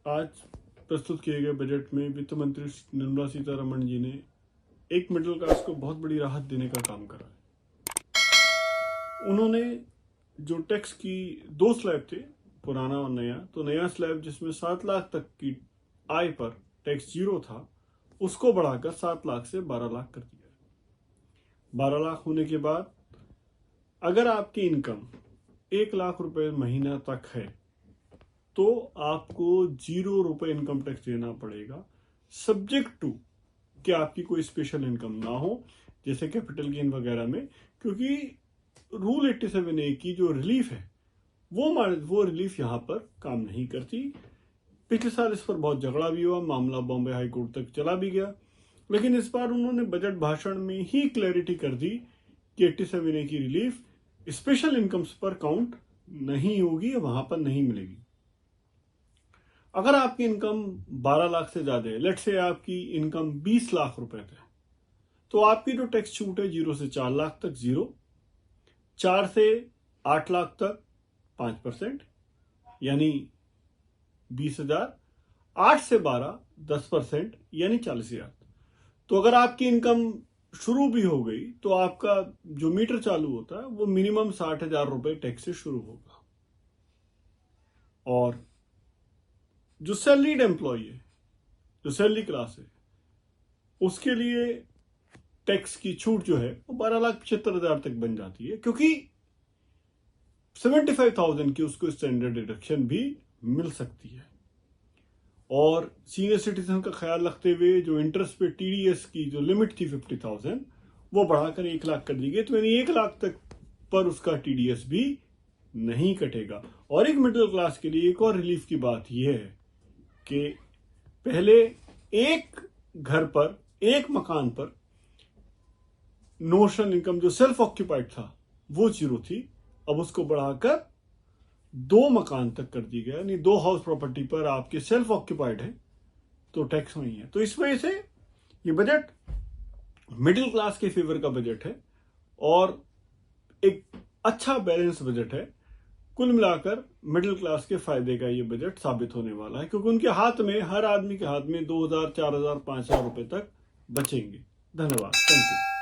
आज प्रस्तुत किए गए बजट में वित्त मंत्री निर्मला सीतारमण जी ने एक मिडिल क्लास को बहुत बड़ी राहत देने का काम करा है। उन्होंने जो टैक्स की दो स्लैब थे, पुराना और नया, तो नया स्लैब जिसमें 7 लाख तक की आय पर टैक्स 0 था, उसको बढ़ाकर 7 लाख से 12 लाख कर दिया। 12 लाख होने के बाद अगर आपकी इनकम 1 लाख रुपए महीना तक है तो आपको 0 रुपए इनकम टैक्स देना पड़ेगा, सब्जेक्ट टू कि आपकी कोई स्पेशल इनकम ना हो, जैसे कैपिटल गेन वगैरह में, क्योंकि रूल 87A की जो रिलीफ है वो रिलीफ यहाँ पर काम नहीं करती। पिछले साल इस पर बहुत झगड़ा भी हुआ, मामला बॉम्बे हाई कोर्ट तक चला भी गया, लेकिन इस बार उन्होंने बजट भाषण में ही क्लैरिटी कर दी कि 87A की रिलीफ स्पेशल इनकम्स पर काउंट नहीं होगी, वहां पर नहीं मिलेगी। अगर आपकी इनकम 12 लाख से ज्यादा है, लेट्स से आपकी इनकम 20 लाख रुपए है, तो आपकी जो टैक्स छूट है 0 से 4 लाख तक 0, 4 से 8 लाख तक 5% यानी 20,000, 8 से 12 10% यानी 40,000। तो अगर आपकी इनकम शुरू भी हो गई तो आपका जो मीटर चालू होता है वो मिनिमम 60,000 रुपए टैक्स से शुरू होगा। और जो सैलरीड एम्प्लॉय है, जो सैलरी क्लास है, उसके लिए टैक्स की छूट जो है वो 12,75,000 तक बन जाती है, क्योंकि 75,000 की उसको स्टैंडर्ड डिडक्शन भी मिल सकती है। और सीनियर सिटीजन का ख्याल रखते हुए जो इंटरेस्ट पे टीडीएस की जो लिमिट थी 50,000 वो बढ़ाकर 1 लाख कर दी गई, तो यानी 1 लाख तक पर उसका टीडीएस भी नहीं कटेगा। और एक मिडिल क्लास के लिए एक और रिलीफ की बात यह है कि पहले एक घर पर, एक मकान पर नोशनल इनकम जो सेल्फ ऑक्यूपाइड था वो 0 थी, अब उसको बढ़ाकर 2 मकान तक कर दी गया, यानी 2 हाउस प्रॉपर्टी पर आपके सेल्फ ऑक्यूपाइड है तो टैक्स नहीं है। तो इस वजह से ये बजट मिडिल क्लास के फेवर का बजट है और एक अच्छा बैलेंस बजट है। कुल मिलाकर मिडिल क्लास के फायदे का ये बजट साबित होने वाला है, क्योंकि उनके हाथ में, हर आदमी के हाथ में 2,000, 4,000, 5,000 रुपए तक बचेंगे। धन्यवाद, थैंक यू।